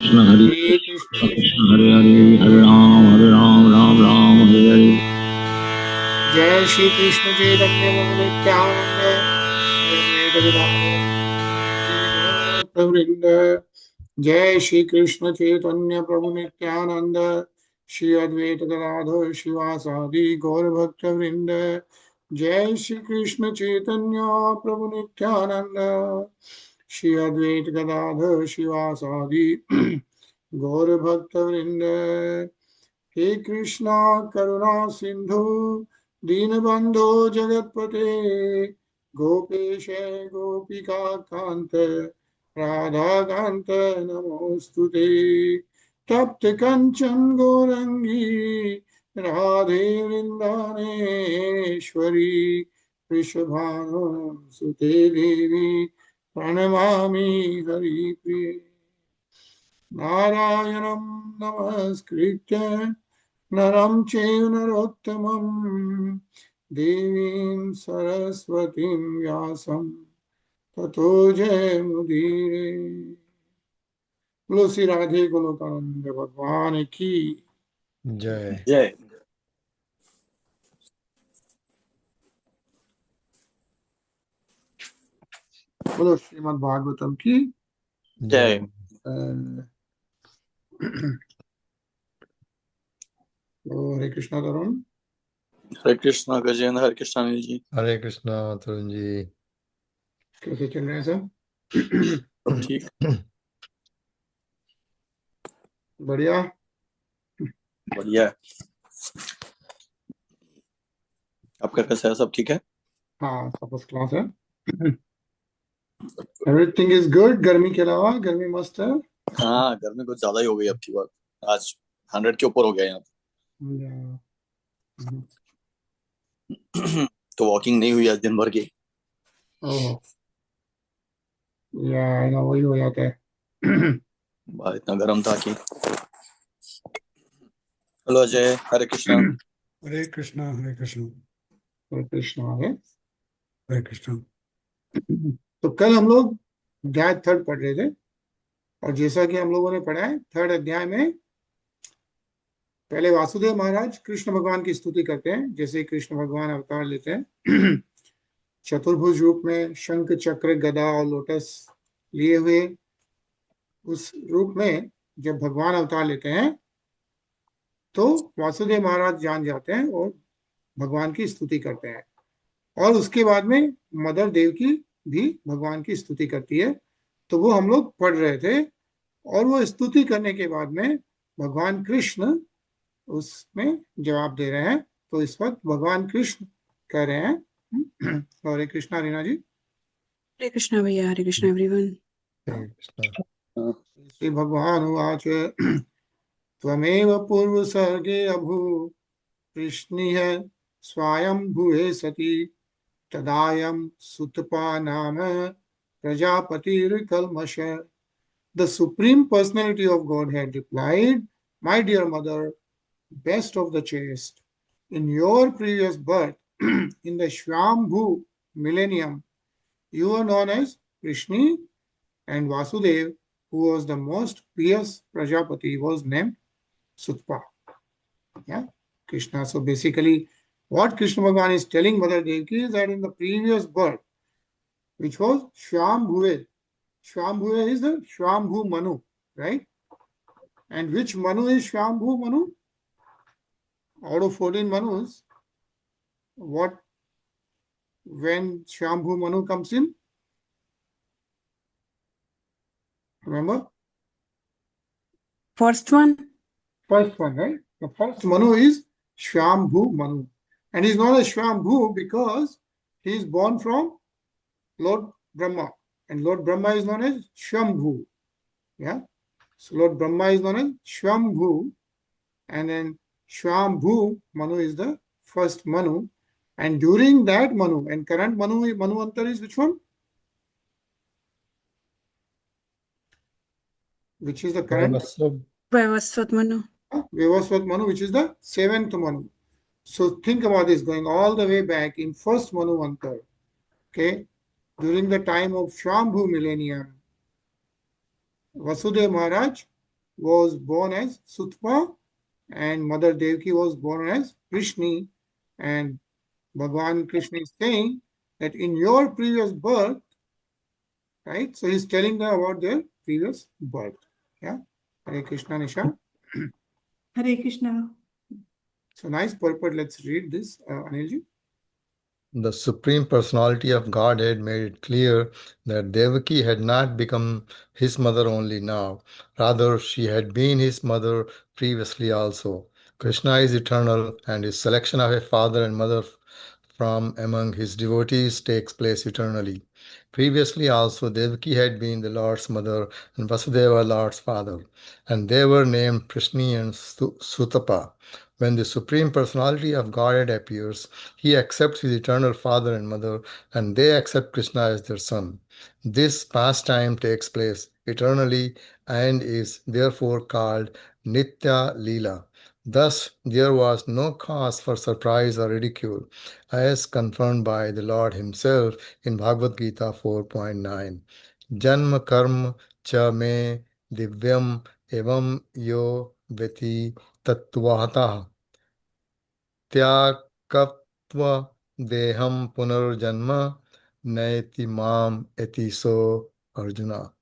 Krishna Hare Krishna Krishna Hare Hare Hare Ram Ram Ram Hare Hare. जय श्री कृष्ण चैतन्य नित्यानंद प्रभु वृंद। जय श्री कृष्ण चैतन्य प्रभु नित्यानंद श्री अद्वैत गदाधर शिवासादि गौर भक्त वृंद। जय श्री कृष्ण चैतन्य प्रभु नित्यानंद श्री अद्वैत गदाधर शिवासादि गौर भक्त वृंद। हे कृष्णा करुणा सिंधु दीनबंधो जगतपते गोपेश गोपिका कांत राधा कांत नमोस्तुते। तप्त कंचन गौरंगी राधे वृंदावनेश्वरी वृषभानुसुते देवी प्रणमामि हरिप्रिये। नारायणं नमस्कृत्य नरं चैव नरोत्तमं देवीं सरस्वतीं व्यासं ततो जयमुदीरये। बोलो श्री राधे गोलोकानंद भगवान की जय जय। बोलो श्रीमद् भागवतम की जय। हरे कृष्णा तरुण। हरे कृष्णा गजेंद्र, हरे कृष्णा अनिल जी। हरे कृष्णा तरुण जी। कैसे चल रहे हैं सब? सब ठीक, बढ़िया बढ़िया है। आपका कैसा है? सब ठीक है? हाँ, सब फर्स्ट क्लास है। Everything is good. गर्मी के अलावा गर्मी मस्त है। हाँ, गर्मी कुछ ज्यादा ही हो गई अब की बार। आज 100 के ऊपर हो गया यहाँ। तो वॉकिंग नहीं हुई आज दिन भर की। ओह या ना, वही हो जाता है। बाहर इतना गर्म था कि। हेलो अजय, हरे कृष्णा। हरे कृष्णा हरे कृष्णा हरे कृष्णा है। हरे कृष्णा। तो कल हम लोग अध्याय 3 पढ़ रहे थे, और जैसा कि हम लोगों ने पढ़ा है 3rd अध्याय में पहले वासुदेव महाराज कृष्ण भगवान की स्तुति करते हैं, जैसे कृष्ण भगवान अवतार लेते हैं चतुर्भुज रूप में, शंख चक्र गदा और लोटस लिए हुए उस रूप में जब भगवान अवतार लेते हैं तो वासुदेव महाराज जान जाते हैं और भगवान की स्तुति करते हैं। और उसके बाद में मदर देवकी भी भगवान की स्तुति करती है। तो वो हम लोग पढ़ रहे थे, और वो स्तुति करने के बाद में भगवान कृष्ण उसमें जवाब दे रहे हैं। तो इस वक्त भगवान कृष्ण कह रहे हैं हरे कृष्णा रीना जी। हरे कृष्णा भैया, हरे कृष्णा एवरीवन। हरे कृष्णा। श्री भगवान उवाच त्वमेव पूर्व सर्गे अभू कृष्णिः स्वायंभुवे सति तदायं सुतपा नाम प्रजापतिर्कल्मष। The Supreme Personality of Godhead replied, My dear mother, best of the chaste, in your previous birth, in the Shwambhu millennium, you were known as Krishna, and Vasudev, who was the most pious Prajapati, was named Sutpa. Yeah, Krishna. So basically, what Krishna Bhagavan is telling Mother Devaki is that in the previous birth, which was Shwambhuve, Shwambhuve is the Shwambhu Manu, right? And which Manu is Shwambhu Manu? Out of 14 Manus, when Shwambhu Manu comes in? Remember? First one. First one, right? The first Manu is Shwambhu Manu. And he's not a Shwambhu because he is born from Lord Brahma. And Lord Brahma is known as Shwambhu. Yeah? So Lord Brahma is known as Shwambhu. And then Shwambhu Manu is the first Manu. And during that Manu, and current Manu Antar is which one? Which is the current? Vaivasvat Manu. Vaivasvat Manu, which is the 7th Manu. So think about this, going all the way back in first Manu Antar. Okay? During the time of Shwambhu millennium, Vasudev Maharaj was born as Sutpa and Mother Devaki was born as Krishna. And Bhagavan Krishna is saying that in your previous birth, right? So he's telling them about their previous birth. Yeah. Hare Krishna, Nisha. Hare Krishna. So nice purport. Let's read this, Anilji. The Supreme Personality of Godhead made it clear that Devaki had not become his mother only now. Rather, she had been his mother previously also. Krishna is eternal, and his selection of a father and mother from among his devotees takes place eternally. Previously also, Devaki had been the Lord's mother and Vasudeva Lord's father, and they were named Prishni and Sutapa. When the Supreme Personality of Godhead appears, he accepts his eternal father and mother, and they accept Krishna as their son. This pastime takes place eternally and is therefore called Nitya Leela. Thus, there was no cause for surprise or ridicule, as confirmed by the Lord himself in Bhagavad Gita 4.9. Janma karma cha me divyam evam yo veti tattvahata त्यागत्व deham punarjanma naiti mam etiso Arjuna.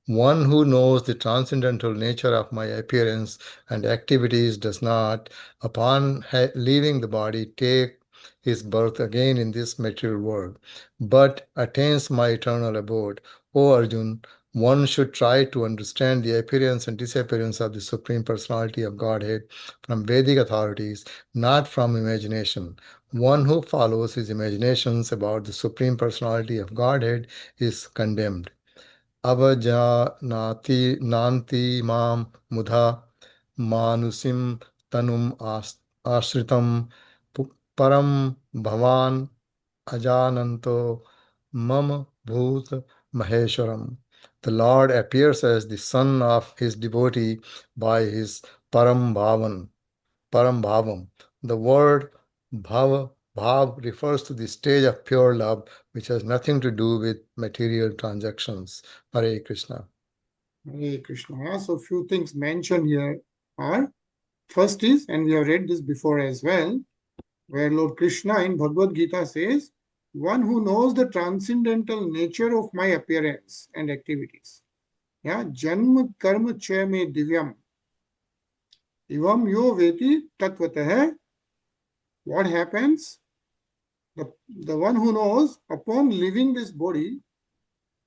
One who knows the transcendental nature of my appearance and activities does not, upon leaving the body, take his birth again in this material world, but attains my eternal abode. O Arjun, one should try to understand the appearance and disappearance of the Supreme Personality of Godhead from Vedic authorities, not from imagination. One who follows his imaginations about the Supreme Personality of Godhead is condemned. Avajanati nanti mam mudha manusim tanum ashritam param bhavan ajananto mam bhut maheshwaram. The Lord appears as the son of his devotee by his Param Bhavam. The word Bhav refers to the stage of pure love, which has nothing to do with material transactions. Hare Krishna. Hare Krishna. So few things mentioned here are, first is, and we have read this before as well, where Lord Krishna in Bhagavad Gita says, one who knows the transcendental nature of my appearance and activities. Yeah, Janma karma cha me divyam. Evam yo veti tatvatah. What happens? The one who knows, upon leaving this body,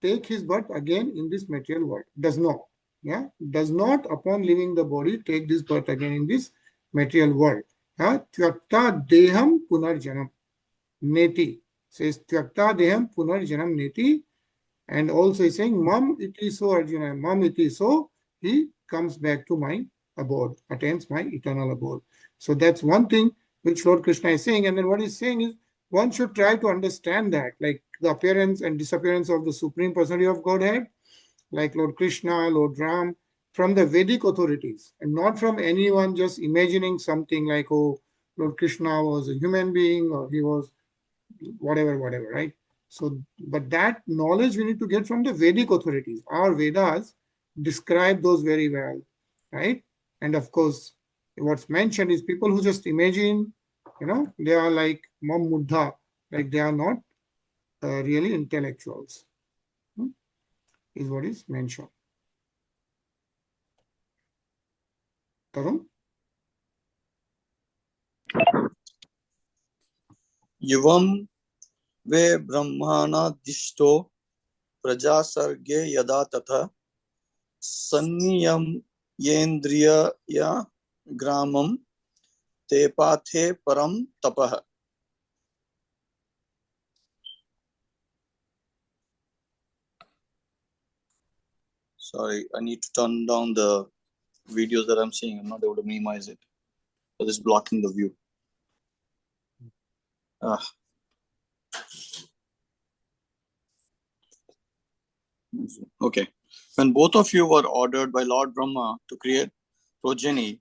take his birth again in this material world. Does not. Yeah, does not upon leaving the body take this birth again in this material world. Tyakta deham punarjanam neti. Says Tyakta deham punarjanam neti. And also is saying mam iti so Arjuna. Mam iti so, he comes back to my abode, attains my eternal abode. So that's one thing which Lord Krishna is saying. And then what he's saying is, one should try to understand that, like the appearance and disappearance of the Supreme Personality of Godhead, like Lord Krishna, Lord Ram, from the Vedic authorities, and not from anyone just imagining something like, oh, Lord Krishna was a human being or he was whatever, right? So, but that knowledge we need to get from the Vedic authorities. Our Vedas describe those very well, right? And of course, what's mentioned is people who just imagine, they are like Mam Muddha, like they are not really intellectuals, is what is mentioned. Tarun? युवम वे ब्रह्माणादिष्टो प्रजा सर्गे यदा तथा संनियम येन्द्रिया ग्रामम ते पाथे परम तपः. Sorry, I need to turn down the videos that I'm seeing. I'm not able to minimize it. So it's blocking the view. Okay. When both of you were ordered by Lord Brahma to create progeny,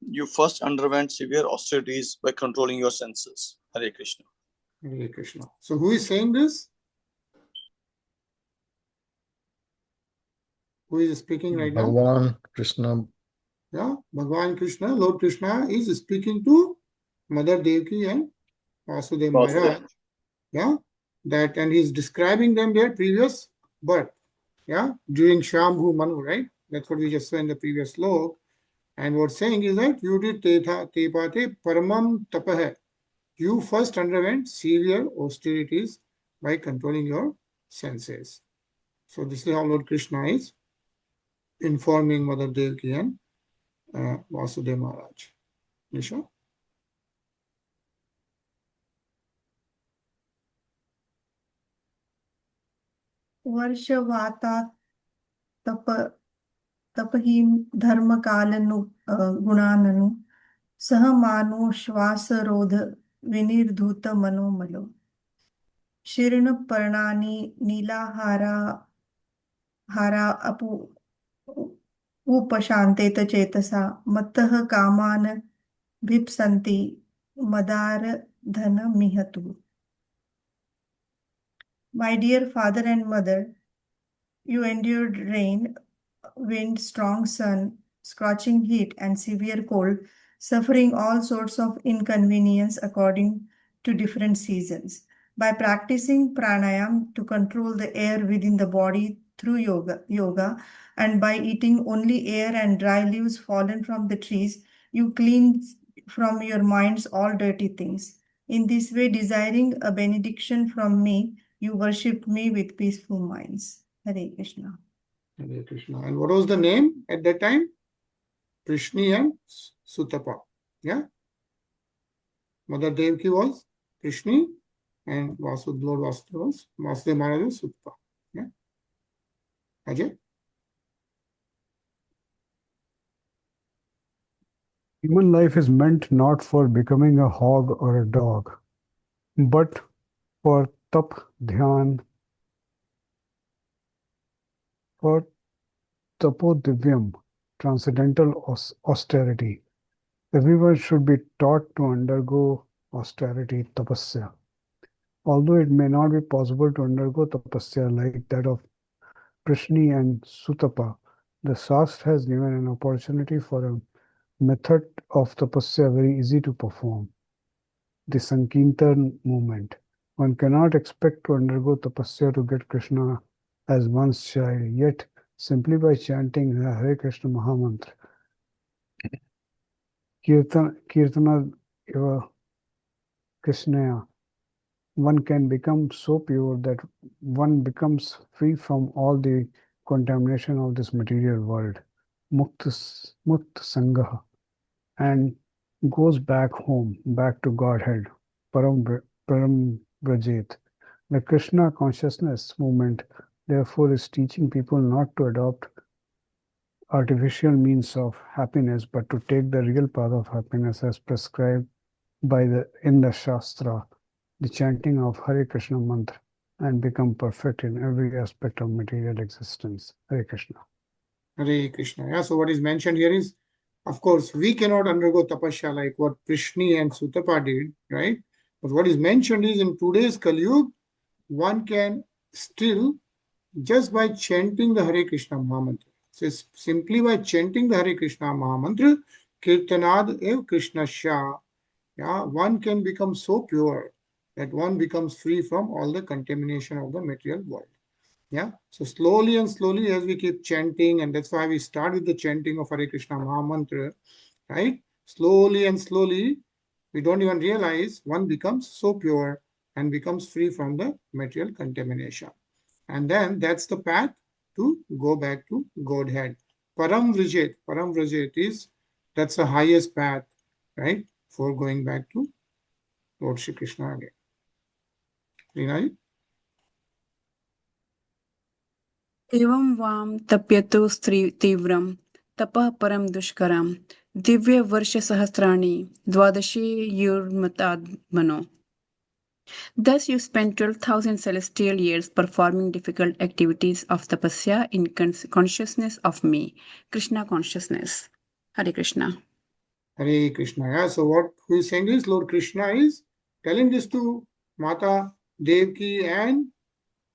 you first underwent severe austerities by controlling your senses. Hare Krishna. Hare Krishna. So who is saying this? Who is speaking right now? Bhagavan Krishna Yeah, Bhagavan Krishna, Lord Krishna is speaking to Mother Devaki and Vasudeva Maharaj. Yeah, that, and he's describing them their previous birth. Yeah, during Shambhu Manu, right? That's what we just saw in the previous slok. And what's saying is that you did tepate paramam tapah. You first underwent severe austerities by controlling your senses. So this is how Lord Krishna is informing Mother Devaki and Vasudeva Maharaj. Nisha? वर्षवाता तप तपहि धर्म कालनु गुणाननु सह मानो श्वास रोध विनिर्धूत मनोमलो शीर्ण पर्णानि नीलाहारा हारा अपु उपशान्तेत चेतसा मत्तः कामान भिप्सन्ति मदार धन मिहतु. My dear father and mother, you endured rain, wind, strong sun, scorching heat, and severe cold, suffering all sorts of inconvenience according to different seasons. By practicing pranayam to control the air within the body through yoga, and by eating only air and dry leaves fallen from the trees, you clean from your minds all dirty things. In this way, desiring a benediction from me, you worshipped me with peaceful minds. Hare Krishna. Hare Krishna. And what was the name at that time? Krishna and Sutapa. Yeah. Mother Devaki was Krishna and Lord Vasudeva was Vasudeva Maharaj was Sutapa. Yeah. Ajay? Human life is meant not for becoming a hog or a dog, but for tap, dhyan, for tapodivyam, transcendental austerity. Everyone should be taught to undergo austerity, tapasya. Although it may not be possible to undergo tapasya like that of Krishna and Sutapa, the Shastra has given an opportunity for a method of tapasya very easy to perform. The Sankirtan movement. One cannot expect to undergo tapasya to get Krishna as one's child, yet simply by chanting the Hare Krishna Mahamantra, Kirtana eva Krishna, one can become so pure that one becomes free from all the contamination of this material world, Mukta Sangha, and goes back home, back to Godhead, Param Brajet. The Krishna consciousness movement, therefore, is teaching people not to adopt artificial means of happiness, but to take the real path of happiness as prescribed by in the Shastra, the chanting of Hare Krishna mantra, and become perfect in every aspect of material existence. Hare Krishna. Hare Krishna. Yeah, so what is mentioned here is, of course, we cannot undergo tapasya like what Krishna and Sutapa did, right? But what is mentioned is in today's Kali Yuga, one can still, just by chanting the Hare Krishna Mahamantra. So it's simply by chanting the Hare Krishna Mahamantra, Kirtanad ev Krishna Shah, yeah, one can become so pure that one becomes free from all the contamination of the material world. Yeah, so slowly and slowly as we keep chanting, and that's why we start with the chanting of Hare Krishna Mahamantra, right? Slowly and slowly, we don't even realize one becomes so pure and becomes free from the material contamination. And then that's the path to go back to Godhead. Param Vrajet is, that's the highest path, right? For going back to Lord Shri Krishna again. Rinaji? एवं वाम तप्यतो तीव्रम तपः परम दुष्करम दिव्य वर्ष सहस्राणि द्वादशी युर्मतात्मनो. Thus you spent 12,000 celestial years performing difficult activities of tapasya in consciousness of me, Krishna consciousness. Hare Krishna. Hare Krishna. Yeah, so what he is saying is Lord Krishna is telling this to Mata Devaki and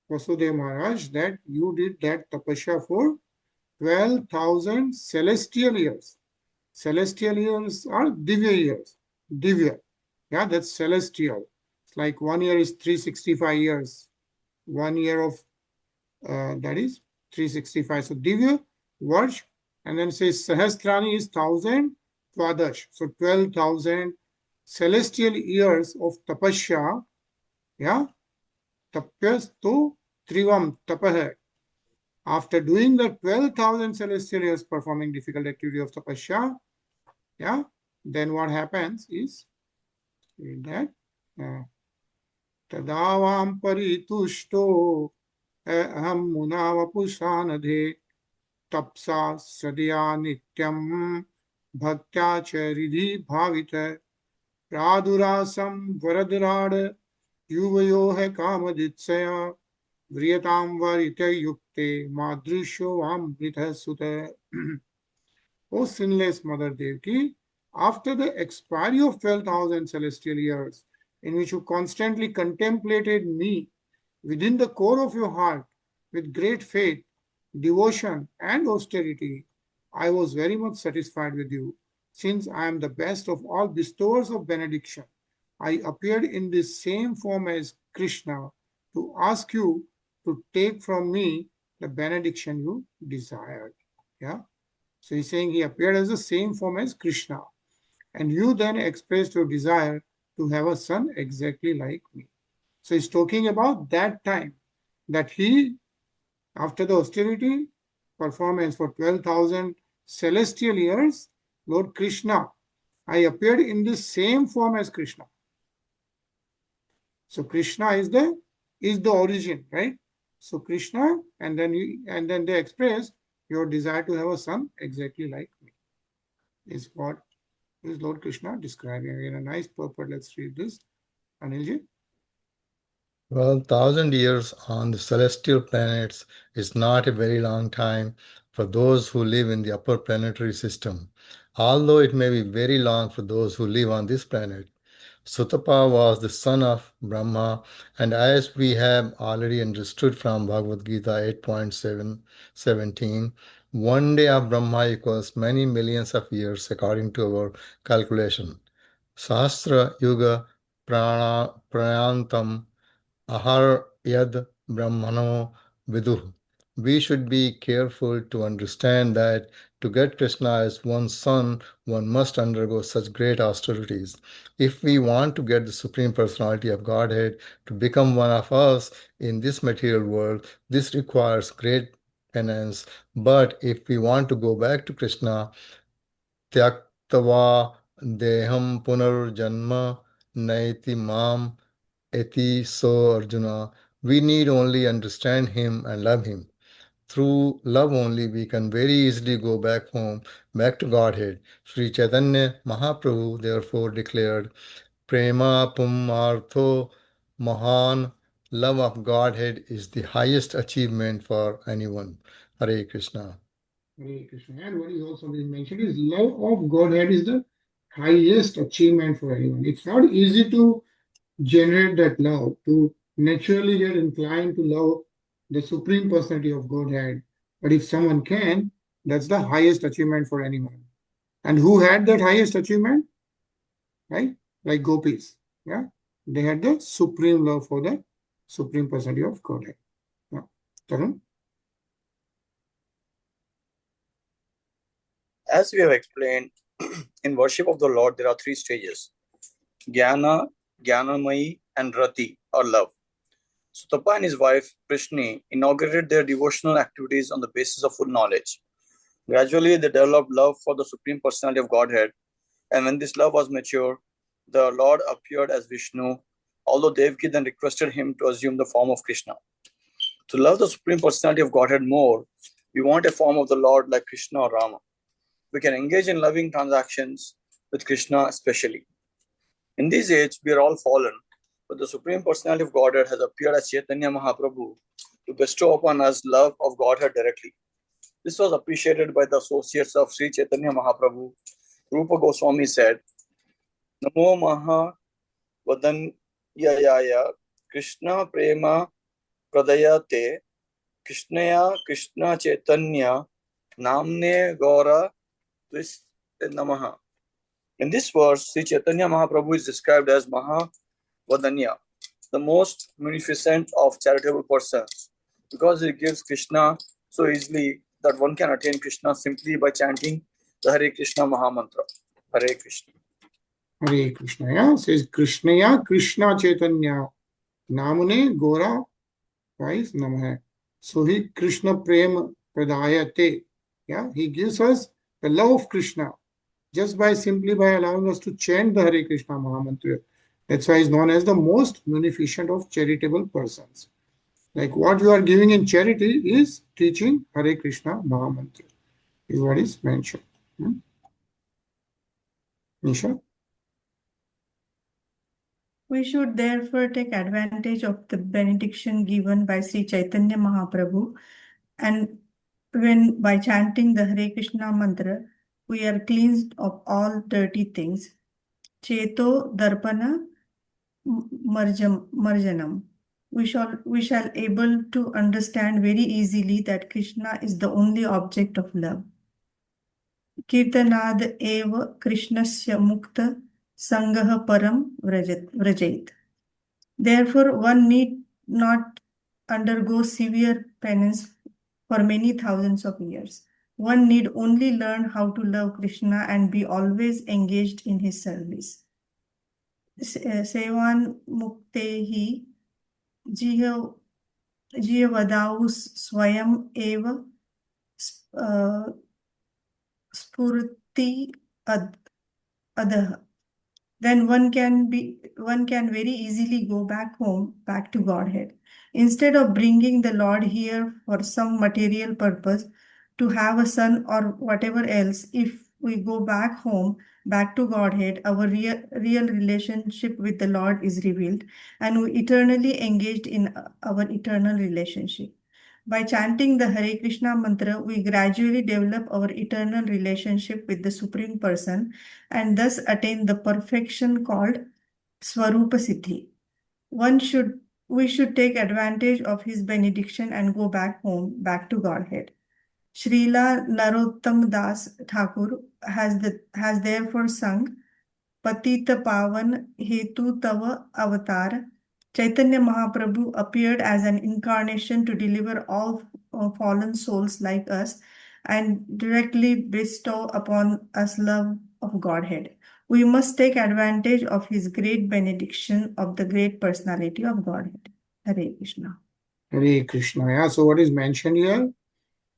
Vasudeva Maharaj that you did that tapasya for 12,000 celestial years. celestial years are divya years. Divya, yeah, that's celestial. It's like 1 year is 365 years. 1 year of that is 365. So divya, varsh, and then says sahasrani is 1000, tvadash. So 12,000 celestial years of tapasya, yeah, tapyastu trivam tapah. After doing the 12,000 celestial years performing difficult activity of tapasya, yeah, then what happens is that tadavam paritushto aham munavapusanadhe tapsa sadya nityam bhaktya charidhi bhavita pradurasam varadrad yuvayoha kamaditsaya vriyatam varita yukte madrusho amrita sutta. O sinless Mother Devaki, after the expiry of 12,000 celestial years, in which you constantly contemplated me within the core of your heart with great faith, devotion, and austerity, I was very much satisfied with you. Since I am the best of all bestowers of benediction, I appeared in this same form as Krishna to ask you to take from me the benediction you desired. Yeah. So he's saying he appeared as the same form as Krishna. And you then expressed your desire to have a son exactly like me. So he's talking about that time that he, after the austerity performance for 12,000 celestial years, Lord Krishna, I appeared in the same form as Krishna. So Krishna is the origin, right? So Krishna, and then they express your desire to have a son exactly like me. Is what is Lord Krishna describing in a nice purport. Let's read this. Anilji. 12,000 years on the celestial planets is not a very long time for those who live in the upper planetary system, although it may be very long for those who live on this planet. Sutapa was the son of Brahma, and as we have already understood from Bhagavad Gita 8.17, one day of Brahma equals many millions of years according to our calculation. Sahasra Yuga Prayantam Ahar Yad Brahmano Viduh. We should be careful to understand that to get Krishna as one's son, one must undergo such great austerities. If we want to get the Supreme Personality of Godhead to become one of us in this material world, this requires great penance. But if we want to go back to Krishna, Tyaktava Deham Punarjanma Naiti Mam Eti so Arjuna, we need only understand him and love him. Through love only we can very easily go back home, back to Godhead. Sri Chaitanya Mahaprabhu therefore declared, Prema Pumartho Mahan, love of Godhead is the highest achievement for anyone. Hare Krishna. Hare Krishna. And what is also being mentioned is love of Godhead is the highest achievement for anyone. It's not easy to generate that love, to naturally get inclined to love the Supreme Personality of Godhead. But if someone can, that's the highest achievement for anyone. And who had that highest achievement? Right? Like gopis. Yeah. They had the supreme love for the Supreme Personality of Godhead. Yeah. Tarun? As we have explained, in worship of the Lord, there are three stages: Jnana, Jnanamayi, and Rati, or love. Sutapa and his wife, Krishna, inaugurated their devotional activities on the basis of full knowledge. Gradually, they developed love for the Supreme Personality of Godhead, and when this love was mature, the Lord appeared as Vishnu, although Devaki then requested him to assume the form of Krishna. To love the Supreme Personality of Godhead more, we want a form of the Lord like Krishna or Rama. We can engage in loving transactions with Krishna especially. In this age, we are all fallen, but the Supreme Personality of Godhead has appeared as Chaitanya Mahaprabhu to bestow upon us love of Godhead directly. This was appreciated by the associates of Sri Chaitanya Mahaprabhu. Rupa Goswami said, Namo Maha Vadanyaya Krishna Prema Pradayate Krishnaya Krishna Chaitanya Namne Gaura Namaha. In this verse, Sri Chaitanya Mahaprabhu is described as Mahavadanya, the most munificent of charitable persons, because he gives Krishna so easily that one can attain Krishna simply by chanting the Hare Krishna Mahamantra. Hare Krishna. Hare Krishna. Yeah, says Krishnaya Krishna Chaitanya Namune Gora Wise Namaha. So he Krishna Prem Pradayate. Yeah, he gives us the love of Krishna just by simply by allowing us to chant the Hare Krishna Mahamantra. That's why he's known as the most munificent of charitable persons. Like what you are giving in charity is teaching Hare Krishna Mahamantra, is what is mentioned. Nisha? We should therefore take advantage of the benediction given by Sri Chaitanya Mahaprabhu, and when by chanting the Hare Krishna mantra, we are cleansed of all dirty things. Cheto Darpana Marjanam. We shall able to understand very easily that Krishna is the only object of love. Kirtanad eva Krishnasya mukta sangaha param vrajait. Therefore, one need not undergo severe penance for many thousands of years. One need only learn how to love Krishna and be always engaged in his service. Sevan muktehi jiyavadaus swayam eva spurti adah. Then one can very easily go back home, back to Godhead. Instead of bringing the Lord here for some material purpose, to have a son or whatever else, if we go back home, back to Godhead, our real relationship with the Lord is revealed, and we eternally engaged in our eternal relationship. By chanting the Hare Krishna mantra, we gradually develop our eternal relationship with the Supreme Person and thus attain the perfection called Swarupa Siddhi. We should take advantage of his benediction and go back home, back to Godhead. Srila Narottam Das Thakur has therefore sung Patita Pavan Hetu Tava Avatar. Chaitanya Mahaprabhu appeared as an incarnation to deliver all fallen souls like us and directly bestow upon us love of Godhead. We must take advantage of his great benediction of the great personality of Godhead. Hare Krishna. Hare Krishna. Yeah, so what is mentioned here,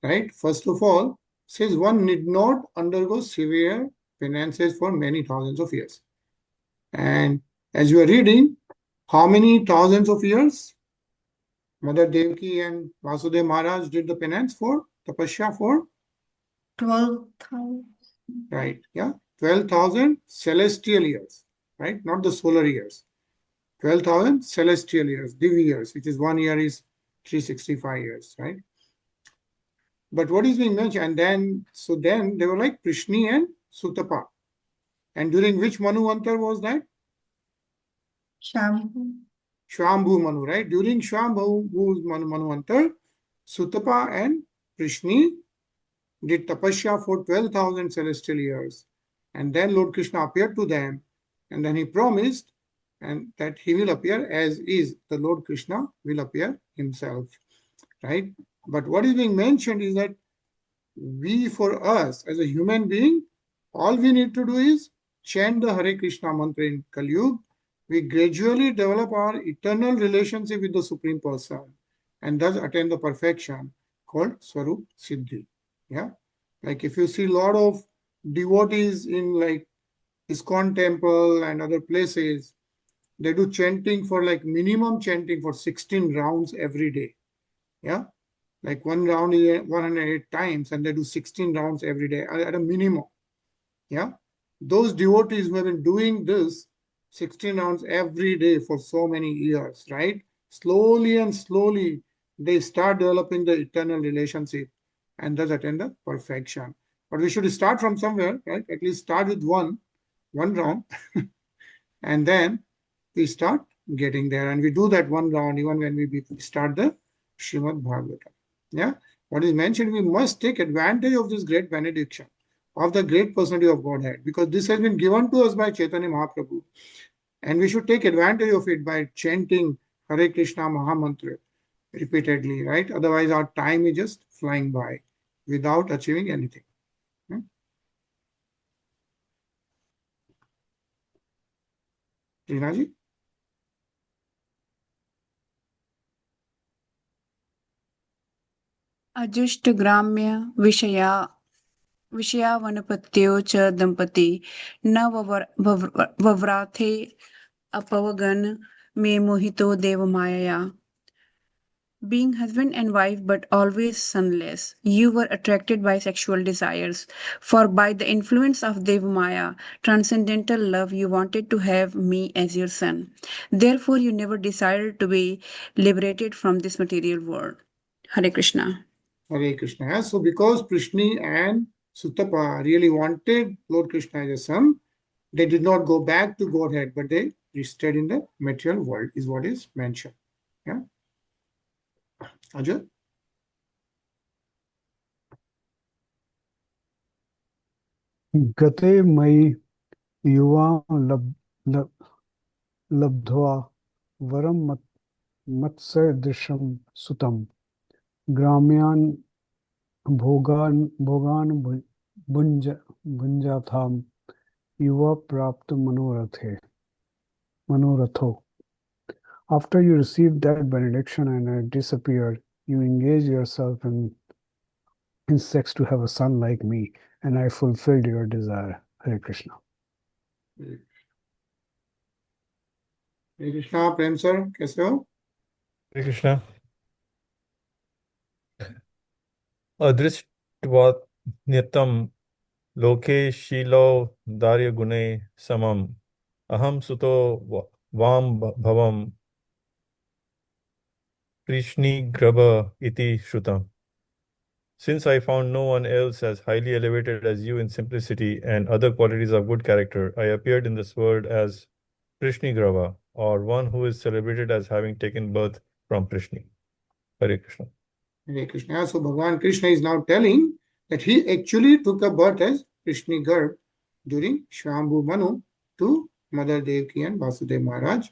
right? First of all, says one need not undergo severe penances for many thousands of years. And as you are reading, how many thousands of years Mother Devaki and Vasudeva Maharaj did the penance for? Tapasya for? 12,000. Right, yeah. 12,000 celestial years, right? Not the solar years. 12,000 celestial years, Divi years, which is 1 year is 365 years, right? But what is being mentioned? And then they were like Prishni and Sutapa. And during which Manuvantar was that? Shambhu Manu, right? During Shambhu's Manuvantar, Sutapa and Prishni did tapasya for 12,000 celestial years. And then Lord Krishna appeared to them, and then he promised and that he will appear as is. The Lord Krishna will appear himself, right? But what is being mentioned is that for us as a human being, all we need to do is chant the Hare Krishna mantra in Kali Yuga. We gradually develop our eternal relationship with the Supreme Person and thus attain the perfection called Swarup Siddhi. Yeah, like if you see a lot of devotees in like ISKCON temple and other places, they do chanting for like minimum chanting for 16 rounds every day. Yeah, like one round is 108 times and they do 16 rounds every day at a minimum. Yeah, those devotees who have been doing this 16 rounds every day for so many years, right? Slowly and slowly, they start developing the eternal relationship and thus attain the perfection. But we should start from somewhere, right? At least start with one round, and then we start getting there. And we do that one round even when we start the SrimadBhagavatam. Yeah, what is mentioned, we must take advantage of this great benediction of the great personality of Godhead, because this has been given to us by Chaitanya Mahaprabhu. And we should take advantage of it by chanting Hare Krishna Mahamantra repeatedly, right? Otherwise, our time is just flying by without achieving anything. Rina ji? अजुष्ट ग्राम्य विषया वनपत्यो च दंपति न वव्राथे अपवगन में मोहितो देव माया. Being husband and wife, but always sonless, you were attracted by sexual desires. For by the influence of Devamaya, transcendental love, you wanted to have me as your son. Therefore, you never decided to be liberated from this material world. Hare Krishna. Hare Krishna. So because Prishni and Sutapa really wanted Lord Krishna as a son, they did not go back to Godhead, but they stayed in the material world, is what is mentioned. Yeah. Ajay? गते मयि युवा लब्ध्वा वरम मत्सदृशं सुतं ग्राम्यान् भोगान् भुञ्जाथां युवा प्राप्त मनोरथो. After you received that benediction and it disappeared, you engaged yourself in sex to have a son like me, and I fulfilled your desire. Hare Krishna. Hare Krishna, Prem sir, कैसे हो? Hare Krishna. Adrishtvat nyatam loke shilo darya gune samam aham suto vam bhavam Krishni grabha iti shrutam. Since I found no one else as highly elevated as you in simplicity and other qualities of good character, I appeared in this world as Krishni grava, or one who is celebrated as having taken birth from Krishna. Hare Krishna. Hare Krishna. So Bhagavan Krishna is now telling that he actually took a birth as Krishni Garb during Shambhu Manu to Mother Devaki and Vasudev Maharaj.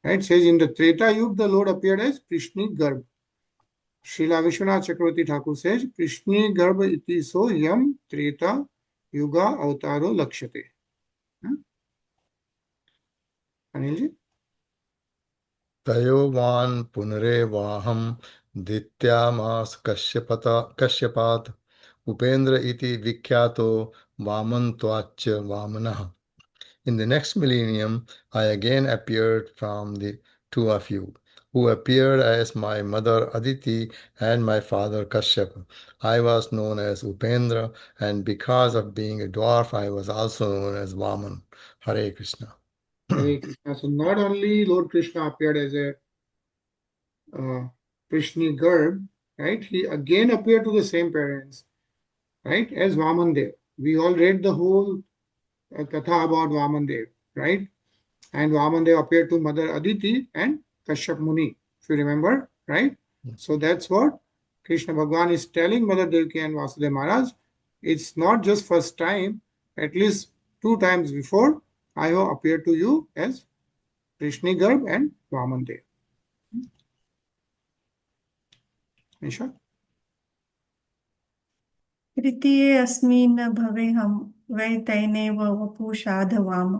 Right? Says in the Treta Yuga, the Lord appeared as Krishni Garb. Srila Vishwanath Chakravarti Thakur says, Krishni Garb iti so yam Treta Yuga avataro lakshate. Anilji? Tayovan punare vaham dityamas kashyapat upendra iti vikyato vamantvacha vamanah. In the next millennium, I again appeared from the two of you, who appeared as my mother Aditi and my father Kashyap. I was known as Upendra, and because of being a dwarf, I was also known as Vaman. Hare Krishna. Hare Krishna. So not only Lord Krishna appeared as a Krishni Garb, right? He again appeared to the same parents, right? As Vamandev. We all read the whole Katha about Vamandev, right? And Vamandev appeared to Mother Aditi and Kashyap Muni, if you remember, right? So that's what Krishna Bhagavan is telling Mother Devaki and Vasudeva Maharaj. It's not just first time, at least 2 times before, I have appeared to you as Krishni Garb and Vamandev. Nisha? तृतीये अस्मिन् भवेऽहं वै तैनेव वपुषाधवाम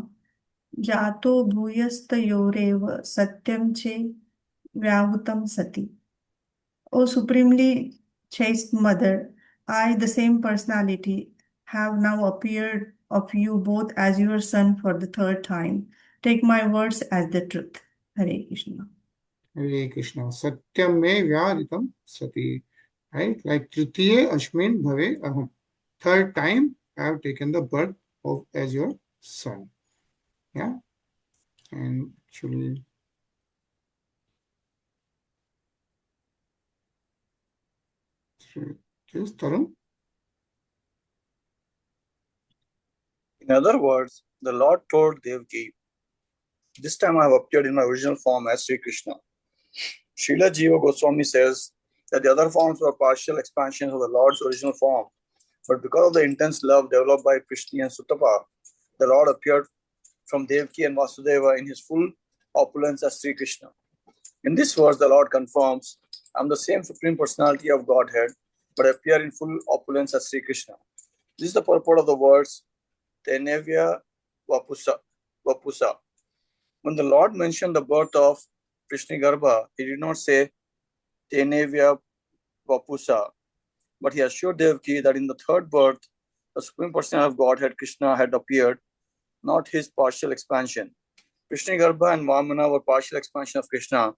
जातो भूयस्तयोरेव सत्यं चे व्याहुतं सति. O supremely chaste mother, I, the same personality, have now appeared of you both as your son for the 3rd time. Take my words as the truth. Hare Krishna. Hare Krishna. Satyam me vyaritam sati. Right? Like Tritiye Ashmin Bhave Aham. 3rd time I have taken the birth of as your son. Yeah. And actually just Tarun. In other words, the Lord told Devaki, this time I have appeared in my original form as Sri Krishna. Srila Jiva Goswami says that the other forms were partial expansions of the Lord's original form, But because of the intense love developed by Krishna and Sutapa, the Lord appeared from Devaki and Vasudeva in his full opulence as Sri Krishna. In this verse, the Lord confirms, I am the same Supreme Personality of Godhead, but I appear in full opulence as Sri Krishna. This is the purport of the words Tenevya Vapusa. When the Lord mentioned the birth of Krishna Garbha, he did not say Tenevya Vapusa, but he assured Devaki that in the third birth, the Supreme Personality of Godhead, Krishna, had appeared, not his partial expansion. Krishna Garbha and Vamana were partial expansion of Krishna,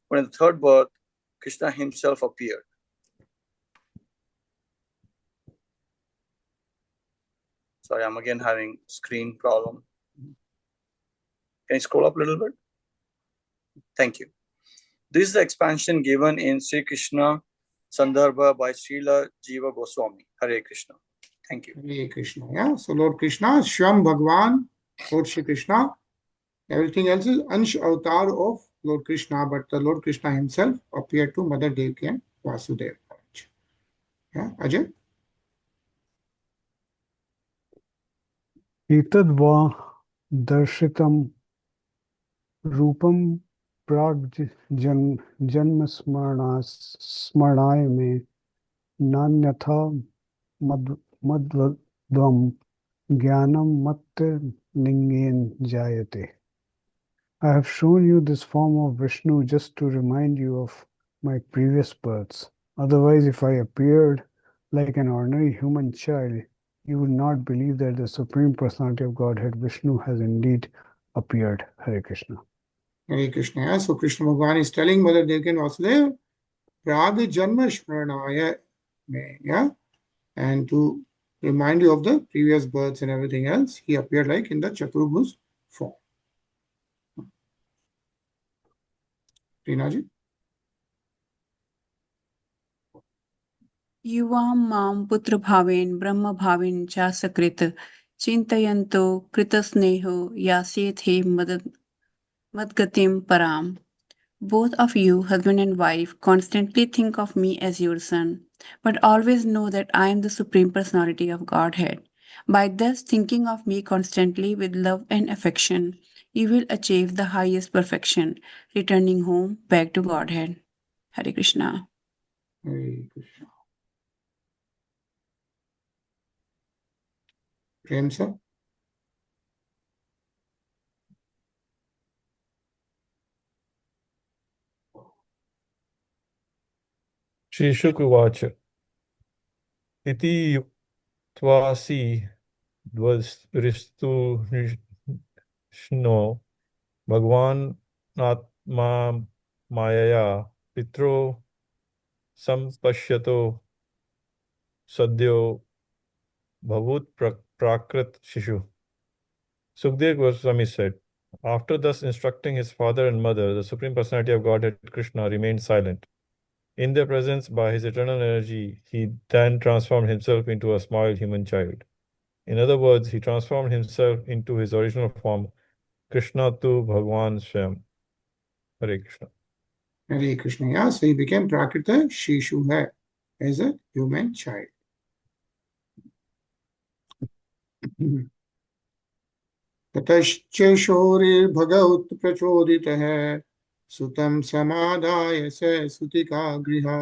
but in the third birth, Krishna himself appeared. Sorry, I'm again having screen problem. Can you scroll up a little bit? Thank you. This is the expansion given in Sri Krishna Sandarbha by Srila Jiva Goswami. Hare Krishna. Thank you. Hare Krishna. Yeah. So Lord Krishna, Swam Bhagwan, Lord Shri Krishna. Everything else is Ansh avatar of Lord Krishna, but the Lord Krishna himself appeared to Mother Devaki and Vasudeva. Yeah, Ajay. Etadva darshitam रूपम प्राग जन्म स्मरणाय में नान्यथा मद्वद्वम ज्ञानम मत्त Lingen जायते. I have shown you this form of Vishnu just to remind you of my previous births. Otherwise, if I appeared like an ordinary human child, you would not believe that the Supreme Personality of Godhead, Vishnu, has indeed appeared. Hare Krishna. Hare Krishna. Yeah. So Krishna Bhagavan is telling Mother Devaki and Vasudeva, Prag Janma Smaranaya, yeah, and to remind you of the previous births and everything else, he appeared like in the Chaturbhuj form. Rinaji. युवां मां पुत्रभावेन ब्रह्मभावेन च सकृत चिन्तयन्तो कृतस्नेहो यास्येथे मद्गतिं पराम्. Both of you, husband and wife, constantly think of me as your son, but always know that I am the Supreme Personality of Godhead. By thus thinking of me constantly with love and affection, you will achieve the highest perfection, returning home back to Godhead. Hare Krishna. Hare Krishna. Prem sir. Shri Shukruvacha Iti Tvasi Dvaristu Shno Bhagwan Atma Mayaya Pitro Sampashyato Sadyo Bhavut Prakrit Shishu. Sukdev Goswami said, after thus instructing his father and mother, the Supreme Personality of Godhead Krishna remained silent. In their presence, by his eternal energy, he then transformed himself into a small human child. In other words, he transformed himself into his original form, Krishna tu Bhagwan Swam. Hare Krishna. Hare Krishna. Yeah. So he became Prakrita Shishu hai, as a human child. ततश्च शौरिर्भगवत् प्रचोदितः सुतं समादाय स सुतिका गृहा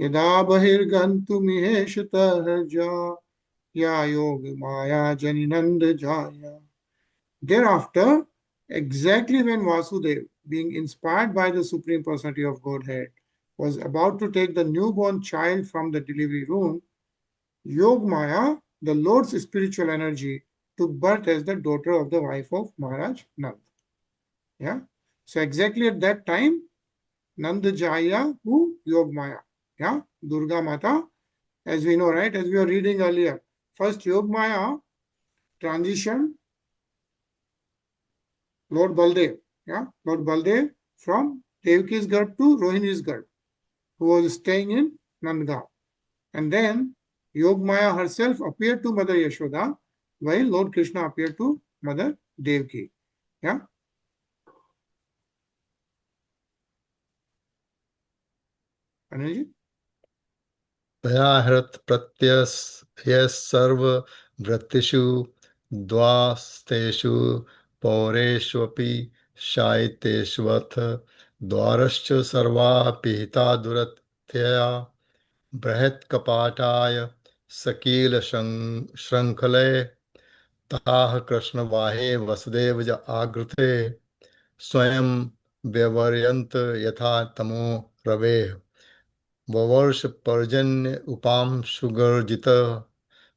यदा बहिर्गन्तुमिहेशतः या योग माया जनिनन्द जाया. Thereafter, exactly when Vasudeva, being inspired by the Supreme Personality of Godhead, was about to take the newborn child from the delivery room, Yog Maya, the Lord's spiritual energy, took birth as the daughter of the wife of Maharaj Nand. Yeah. So exactly at that time, Nanda Jaya, who Yog Maya. Yeah. Durga Mata, as we know, right? As we were reading earlier. First Yog Maya transition Lord Baldev. Yeah. Lord Baldev from Devaki's Garb to Rohini's Garb, who was staying in Nandgaon. And then Yog Maya herself appeared to Mother Yashoda, while Lord Krishna appeared to Mother Devaki. Yeah. Anilji? तयाहृत प्रत्यस यस सर्व वृत्तिषु द्वास्तेषु पौरेष्वपि शायितेष्वथ द्वारश्च सर्वा पिहिता दुरत्यया बृहत् कपाटाय सकील श्रृंखले ताः कृष्णवाहे वसुदेव आगृते स्वयं व्यवर्यन्त यथा तमो रवेः ववर्ष पर्जन्य उपांशुगर्जित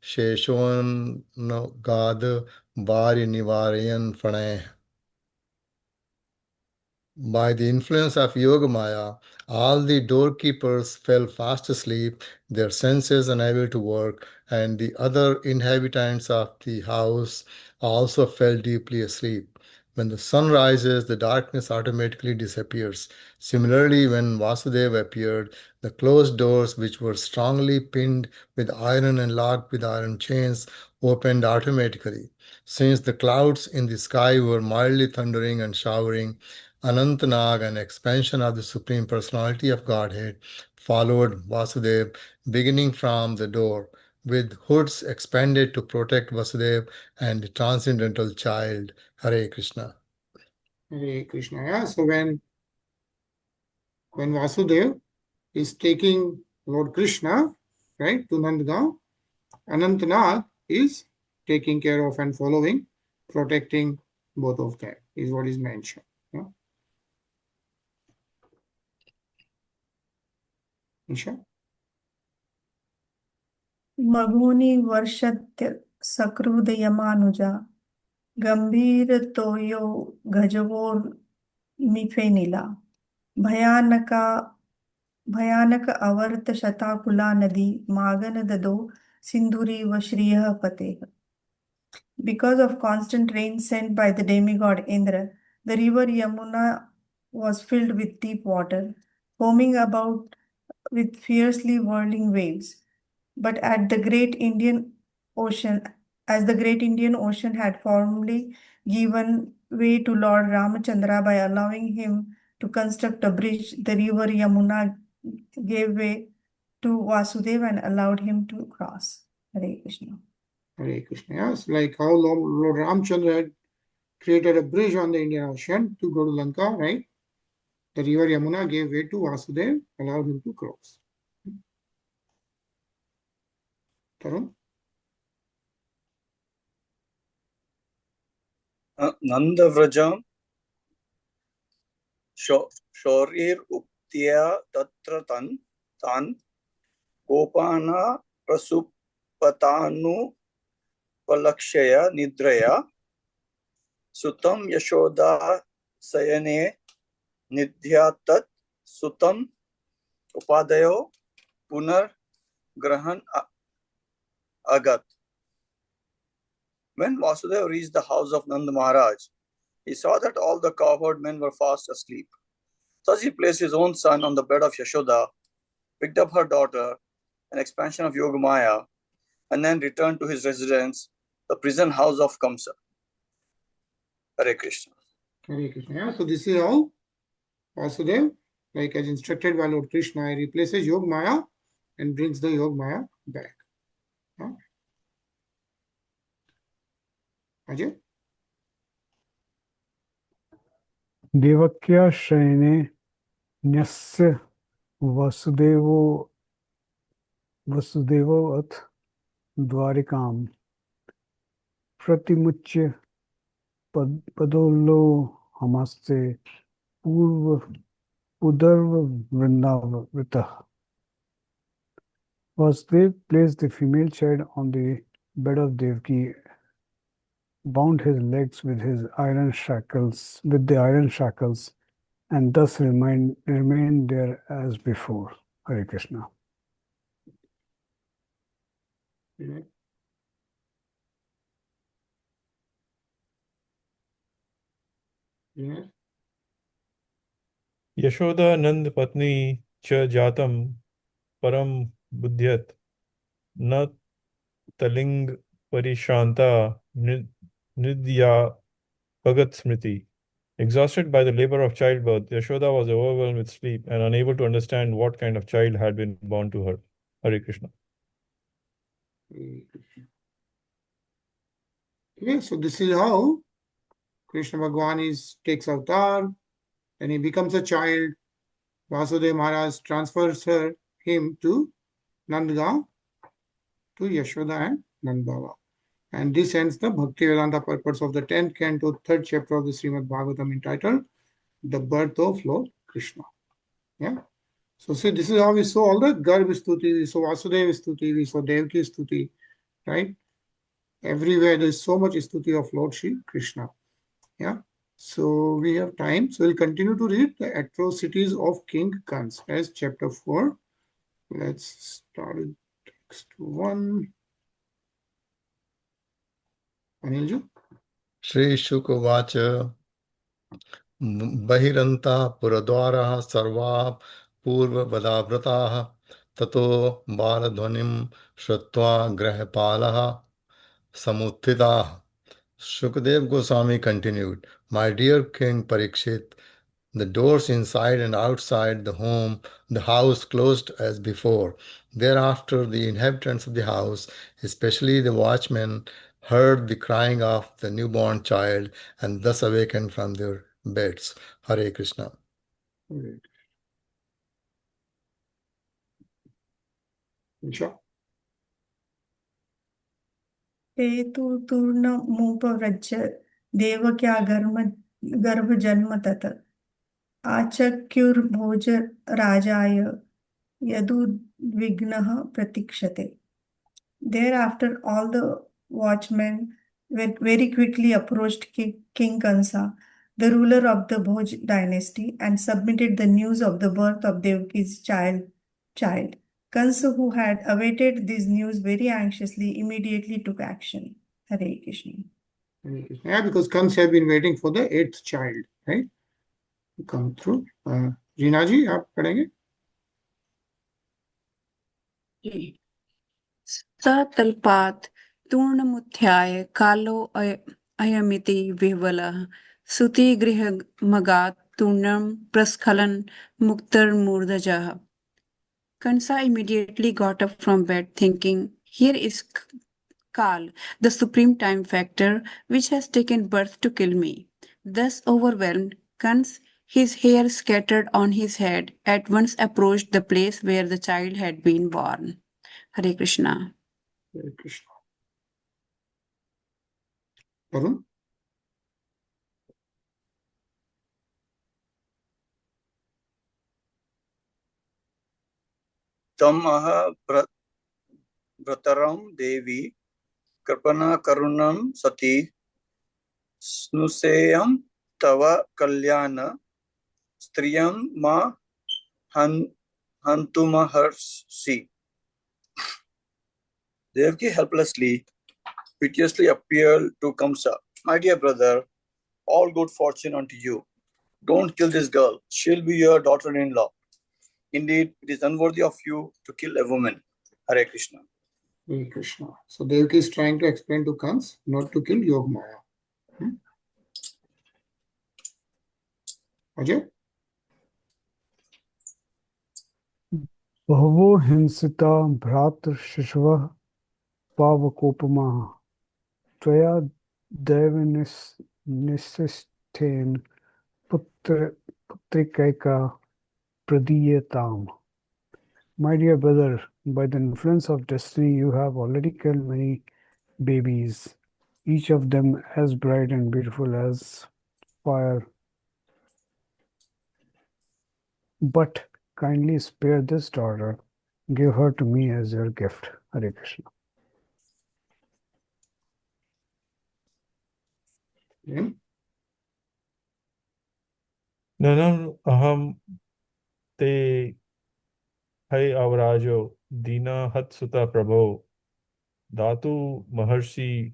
शेषोन्नगाद वारि निवारयन् फणैः. By the influence of Yoga Maya, all the doorkeepers fell fast asleep, their senses unable to work, and the other inhabitants of the house also fell deeply asleep. When the sun rises, the darkness automatically disappears. Similarly, when Vasudeva appeared, the closed doors, which were strongly pinned with iron and locked with iron chains, opened automatically. Since the clouds in the sky were mildly thundering and showering, Anantnag, an expansion of the Supreme Personality of Godhead, followed Vasudev, beginning from the door, with hoods expanded to protect Vasudev and the transcendental child. Hare Krishna. Hare Krishna. Yeah. So when Vasudev is taking Lord Krishna, right, to Nandgaon, Anantnag is taking care of and following, protecting both of them, is what is mentioned. Yeah. Isha? मघोनि वर्षत्य सकृदयमानुजा गंभीरतोयो गजवोर्मिफेनिला भयानक अवर्त शताकुला नदी मागन ददो सिंधुरीव श्रियः पतेः. Because of constant rain sent by the demigod Indra, the river Yamuna was filled with deep water, foaming about with fiercely whirling waves. But as the great Indian Ocean had formerly given way to Lord Ramachandra by allowing him to construct a bridge, the river Yamuna gave way to Vasudeva and allowed him to cross. Hare Krishna. Hare Krishna. Yes, like how Lord Ramchandra had created a bridge on the Indian Ocean to go to Lanka, right? The river Yamuna gave way to Vasudeva, allowed him to cross. Tarun? Nanda Vrajam Shorir Uptiya Tatra Tan Gopana Prasupatanu Palakshaya Nidraya Sutam Yashoda Sayane Nidhyatat Sutam Upadayo Punar Grahan Agat. When Vasudeva reached the house of Nanda Maharaj, he saw that all the cowherd men were fast asleep. Thus he placed his own son on the bed of Yashoda, picked up her daughter, an expansion of Yoga Maya, and then returned to his residence, the prison house of Kamsa. Hare Krishna. Hare Krishna. Yeah, so this is how Vasudeva, like as instructed by Lord Krishna, he replaces Yoga Maya and brings the Yoga Maya back. Yeah. Ajay? Devakya Shayane Nyasya Vasudevo At Dwarikam Pratimuchya Padolo Hamaste Udarva Vrindavritah. Vasudev placed the female child on the bed of Devaki, bound his legs with the iron shackles, and thus remained there as before. Hare Krishna. Yeah. Yeah. Yashoda Nand Patni Cha Jatam Param Buddhyat Na Taling Parishanta Nidya Bhagat Smriti. Exhausted by the labor of childbirth, Yashoda was overwhelmed with sleep and unable to understand what kind of child had been born to her. Hare Krishna. Okay, so this is how Krishna Bhagwan takes avatar, and he becomes a child. Vasudeva Maharaj transfers him to Nandgaon, to Yashoda and Nand Baba. And this ends the Bhakti Vedanta purpose of the 10th canto, 3rd chapter of the Srimad Bhagavatam, entitled The Birth of Lord Krishna. Yeah. So see, this is how we saw all the Garb Stuti, we saw Vasudeva Stuti, we saw Devaki Stuti, right? Everywhere there is so much Stuti of Lord Shri Krishna. Yeah. So we have time. So we'll continue to read the atrocities of King Kans as chapter 4. Let's start with text 1. Anilju. Shri Shukavacha Bahiranta Puradwaraha Sarva Purva Vadavrataha Tato Baladhvanim Shrutva Grahapalaha Samutthidah. Shukdev Goswami continued, My dear King Parikshit, the doors inside and outside the house closed as before. Thereafter, the inhabitants of the house, especially the watchmen, heard the crying of the newborn child and thus awakened from their beds. Hare Krishna. Sure. ते तु तूर्णमुपव्रज्य देवक्या गर्भजन्म तत् आचक्युर्भोज राजाय यदुद्विग्नः प्रतीक्षते. Thereafter, all the watchmen very quickly approached King Kansa, the ruler of the Bhoj dynasty, and submitted the news of the birth of Devaki's child. Kansa, who had awaited this news very anxiously, immediately took action. Hare Krishna. Yeah, because Kansa have been waiting for the 8th child, right? To come through. Reena ji, aap padhenge? Satalpat turnamuthyaya kalo ayamiti vihvalah suti grihamagat turnam praskhalan muktar murdajah. Kansa immediately got up from bed, thinking, here is Kal, the supreme time factor, which has taken birth to kill me. Thus overwhelmed, Kans, his hair scattered on his head, at once approached the place where the child had been born. Hare Krishna. Hare Krishna. Varun? Tamaha Vrataram Devi Kripana Karunam Sati Snuseyam Tava Kalyana Striyam Ma Hantumaharsi. Devaki helplessly, piteously appealed to Kamsa. My dear brother, all good fortune unto you. Don't kill this girl. She'll be your daughter-in-law. Indeed, it is unworthy of you to kill a woman. Hare Krishna. Hare Krishna. So Devaki is trying to explain to Kans not to kill Yogamaya. Ajay? Bhavo hinsita bhratra shishva pavakopama tvaya devanisisten putrikaika pradiyatam. My dear brother, by the influence of destiny, you have already killed many babies, each of them as bright and beautiful as fire. But kindly spare this daughter, give her to me as your gift. Hare Krishna. Yeah. Nanam aham te hai avrajo dina hatsuta prabho datu maharshi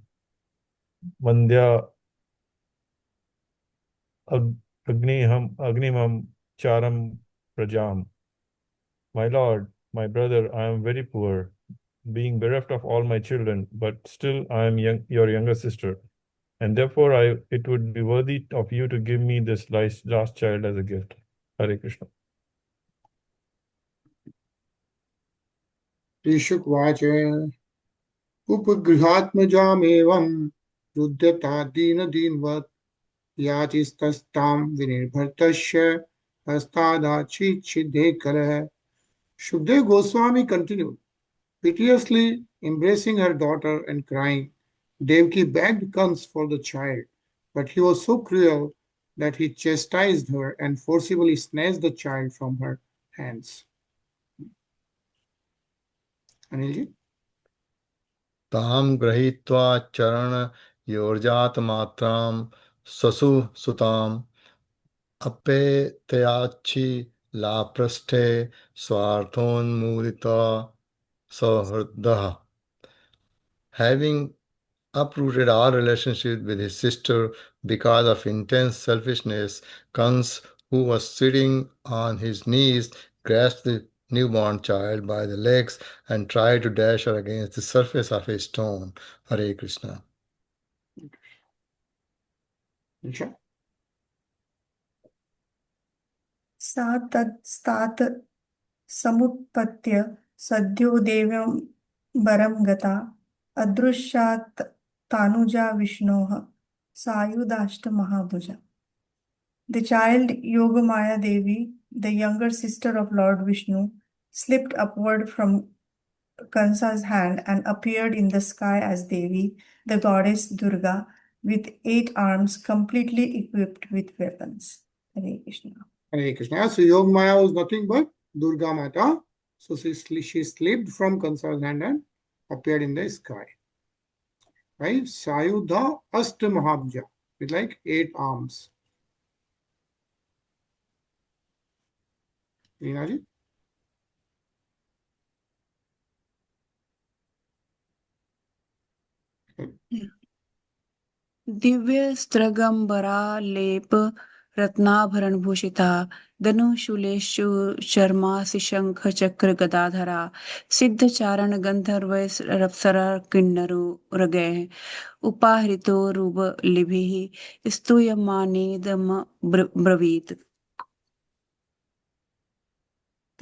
mandya agnimam charam prajam. My lord, my brother, I am very poor, being bereft of all my children, but still I am your younger sister, and therefore it would be worthy of you to give me this last child as a gift. Hare Krishna. ऋषुक्वाच उपगृहात्मजामेवं रुद्यता दीनदीनवत् याचिस्तस्तां विनिर्भर्तस्य हस्तादाचिच्छिदे कलः. Shukdev Goswami continued, piteously embracing her daughter and crying. Devaki begged Kans for the child, but he was so cruel that he chastised her and forcibly snatched the child from her hands. Anilji? ताम गृहीत्वा चरण योर्जात मात्राम ससु सुताम अपेतयाछि लापृष्ठे स्वार्थोन्मूलिता सहृदः. Having uprooted all relationship with his sister because of intense selfishness, Kans, who was sitting on his knees, grasped the newborn child by the legs and tried to dash her against the surface of a stone. Hare Krishna. सा तत्स्तात् समुत्पत्य सद्यो देवं वरं गता अदृश्यात् तानुजा विष्णोः सायुधाष्टमहाभुजा. The child Yogamaya Devi, the younger sister of Lord Vishnu, slipped upward from Kansa's hand and appeared in the sky as Devi, the goddess Durga, with 8 arms completely equipped with weapons. Hare Krishna. Hare Krishna. So Yogamaya was nothing but Durga Mata. So she slipped from Kansa's hand and appeared in the sky. Right? Sayudha Astamahabja, with like 8 arms. Reenaji? Divya स्त्रगंबरा लेप रत्नाभरण भूषिता धनुशूलेषु शर्मासि शंख चक्र गदाधरा सिद्ध चारण गंधर्व रप्सरा किन्नरो रगैः उपाहृतो रूप लिभिः स्तूयमानेदम ब्रवीत.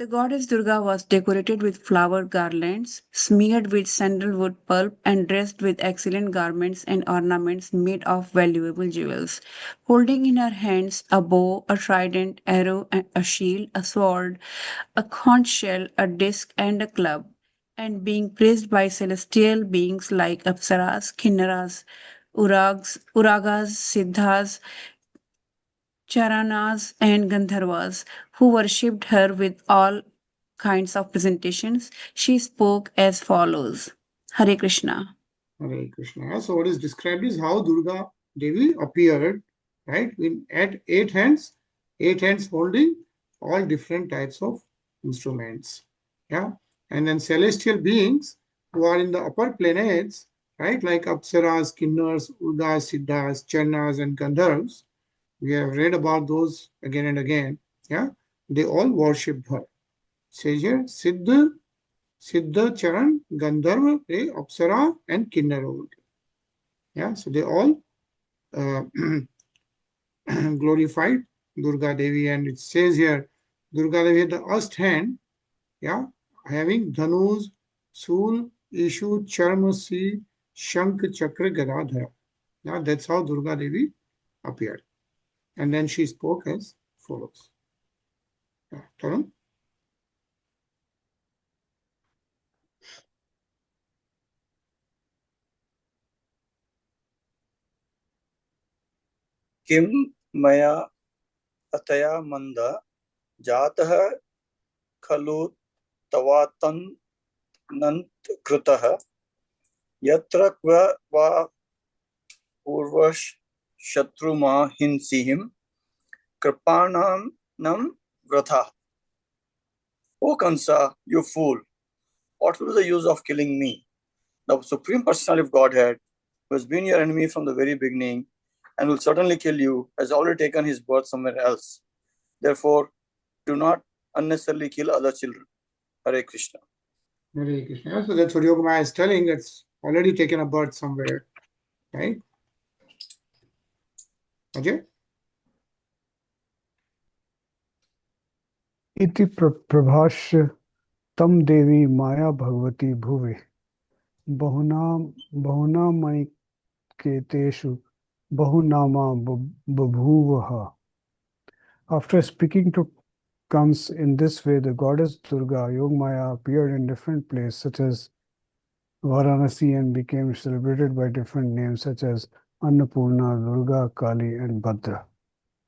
The goddess Durga was decorated with flower garlands, smeared with sandalwood pulp, and dressed with excellent garments and ornaments made of valuable jewels. Holding in her hands a bow, a trident, arrow, a shield, a sword, a conch shell, a disc, and a club, and being praised by celestial beings like Apsaras, Kinnaras, Uragas, Siddhas, Charanas, and Gandharvas, who worshipped her with all kinds of presentations, she spoke as follows. Hare Krishna. Hare Krishna. So what is described is how Durga Devi appeared, right? At 8 hands holding all different types of instruments. Yeah. And then celestial beings who are in the upper planets, right? Like Apsaras, Kinnars, Urgas, Siddhas, Charnas, and Gandharvas. We have read about those again and again. Yeah. They all worshipped her. Says here, Siddha, Charan, Gandharva, Apsara, and Kinnara. Yeah, so they all glorified Durga Devi, and it says here, Durga Devi had the first hand, yeah, having Dhanus, Sul, Ishu, Charmasi, Shank, Chakra, Gadadhara. Yeah, that's how Durga Devi appeared. And then she spoke as follows. Yeah, Tarun? किम मया अतया मंद जातः खलु तवातनंत कृतः यत्र क्व वा पूर्वश शत्रुमा हिंसीहिम कृपाणाम नम वृथा. O Kansa, you fool, what will be the use of killing me? The Supreme Personality of Godhead, who has been your enemy from the very beginning and will certainly kill you, has already taken his birth somewhere else. Therefore, do not unnecessarily kill other children. Hare Krishna. Hare Krishna. So that's what Yogamaya is telling. It's already taken a birth somewhere, right? Ajay? इति प्रभाष्य Tam Devi Maya Bhagavati Bhuve Bahuna Maniketeshu Bahunama Babhuvaha. After speaking to Kams in this way, the goddess Durga, Yogamaya, appeared in different places such as Varanasi and became celebrated by different names such as Annapurna, Durga, Kali, and Bhadra.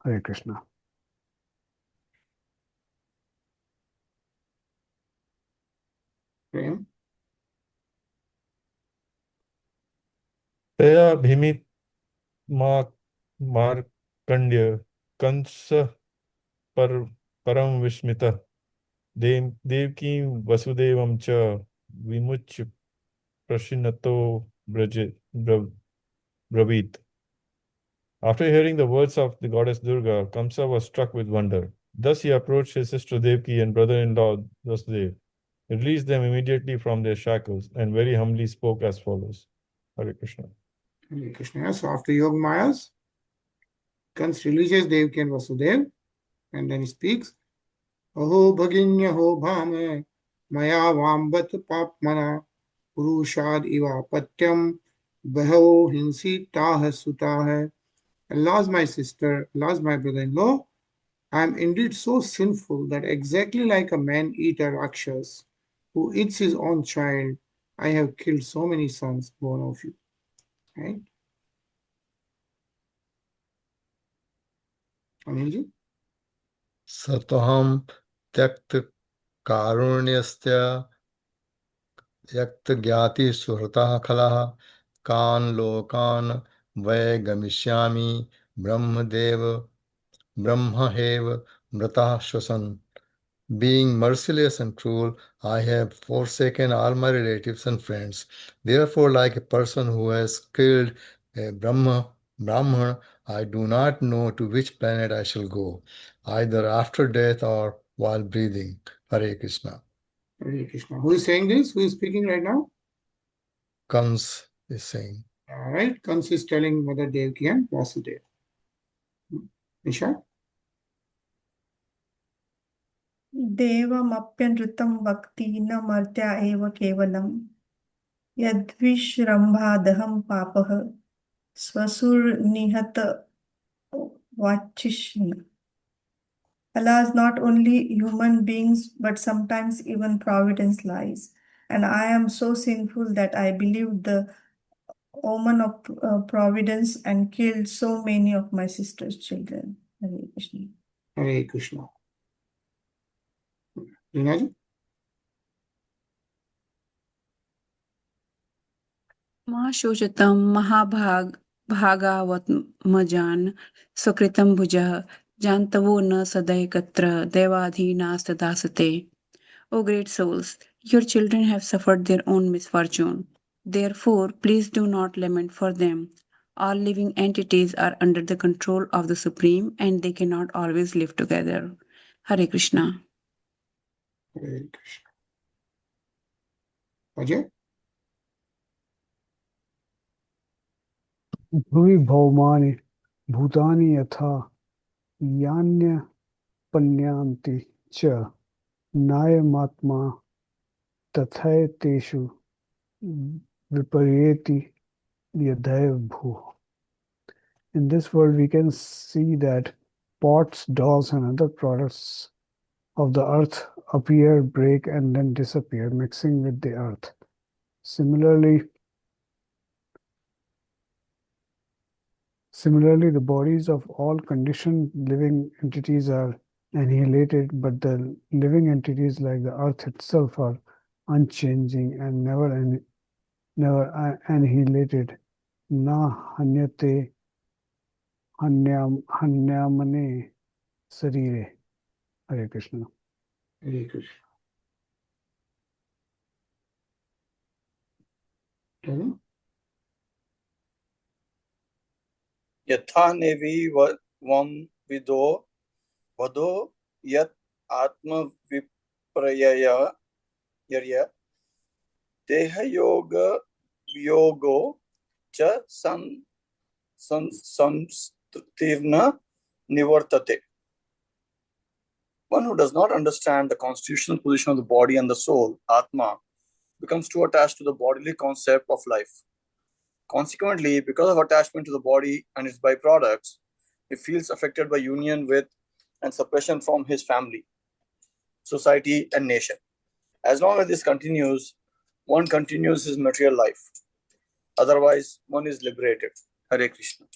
Hare Krishna. Prem. Taya Bhimit Markandya Kansa Param Vishmita Devki Vasudevam Cha Vimuch Prashinato Bravit. After hearing the words of the goddess Durga, Kamsa was struck with wonder. Thus he approached his sister Devki and brother-in-law Vasudev, released them immediately from their shackles, and very humbly spoke as follows. Hare Krishna. Hare Krishna. So after Yogamayas, Kans releases Devaki and Vasudev, and then he speaks. Aho bhaginya ho bhame maya vambat papmana purushad iva patyam baho hinsi tah sutah. Allah's my sister, Allah's my brother-in-law, I am indeed so sinful that exactly like a man-eater Rakshas who eats his own child, I have killed so many sons born of you. Right? Anilji? Sataham Tyakt Karunyastya Yakt Gyati Surataha Khalaha Kan Lokan Vay Gamishyami Brahmadev Brahmahev Mrata Shasan. Being merciless and cruel, I have forsaken all my relatives and friends. Therefore, like a person who has killed a Brahman, I do not know to which planet I shall go, either after death or while breathing. Hare Krishna. Hare Krishna. Who is saying this? Who is speaking right now? Kans is saying. All right. Kans is telling Mother Devaki and Vasudeva. Nisha? Devamapyanrutam bhakti na martya eva kevalam yadvishrambhadaham papah swasur nihata vachishna. Alas, not only human beings, but sometimes even providence lies. And I am so sinful that I believed the omen of providence and killed so many of my sister's children. Hare Krishna. Hare Krishna. Rinaji? Mahashoshatam Mahabhagavatmajan Sukritam Bhujah Jantavo na Sadaikatra Devadhinastadasate. O great souls, your children have suffered their own misfortune. Therefore, please do not lament for them. All living entities are under the control of the Supreme and they cannot always live together. Hare Krishna. Hare Krishna. Ajay? Bhuvi Bhaumani Bhutani Yatha Yanya Panyanti Cha Nayamatma Tathayateshu Vipariyeti Yadhav Bhu. In this world, we can see that pots, dolls, and other products of the earth appear, break, and then disappear, mixing with the earth. Similarly, the bodies of all conditioned living entities are annihilated, but the living entities like the earth itself are unchanging and never annihilated. Na hanyate hanyamane sarire. Hare Krishna. Hare Krishna. Kevin? Yatha nevi vam vido vado yat atma viprayaya yarya deha yoga yogo cha samstirna nivartate. One who does not understand the constitutional position of the body and the soul, Atma, becomes too attached to the bodily concept of life. Consequently, because of attachment to the body and its byproducts, he feels affected by union with and separation from his family, society, and nation. As long as this continues, one continues his material life. Otherwise, one is liberated. Hare Krishna.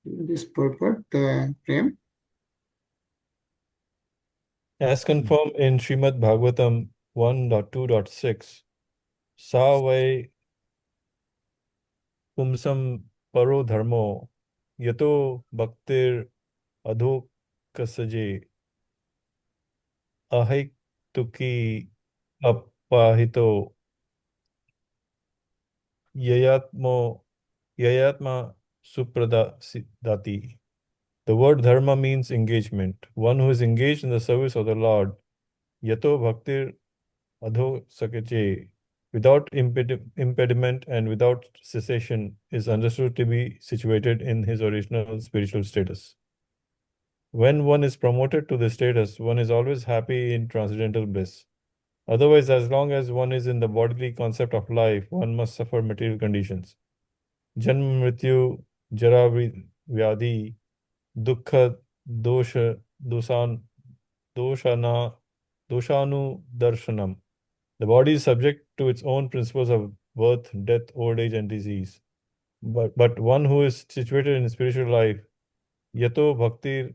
This purport, Prem. As confirmed in SrimadBhagavatam 1.2.6, Sa vai pumsam paro dharmo yato bhaktir adhokasaje ahiktuki appahito yayatma supradati. The word dharma means engagement. One who is engaged in the service of the Lord, yato bhaktir adho sakache, without impediment and without cessation, is understood to be situated in his original spiritual status. When one is promoted to this status, one is always happy in transcendental bliss. Otherwise, as long as one is in the bodily concept of life, one must suffer material conditions. Janma mrityu jara vyadhi dukkha doshanu darshanam. The body is subject to its own principles of birth, death, old age, and disease. But one who is situated in spiritual life, yato bhaktir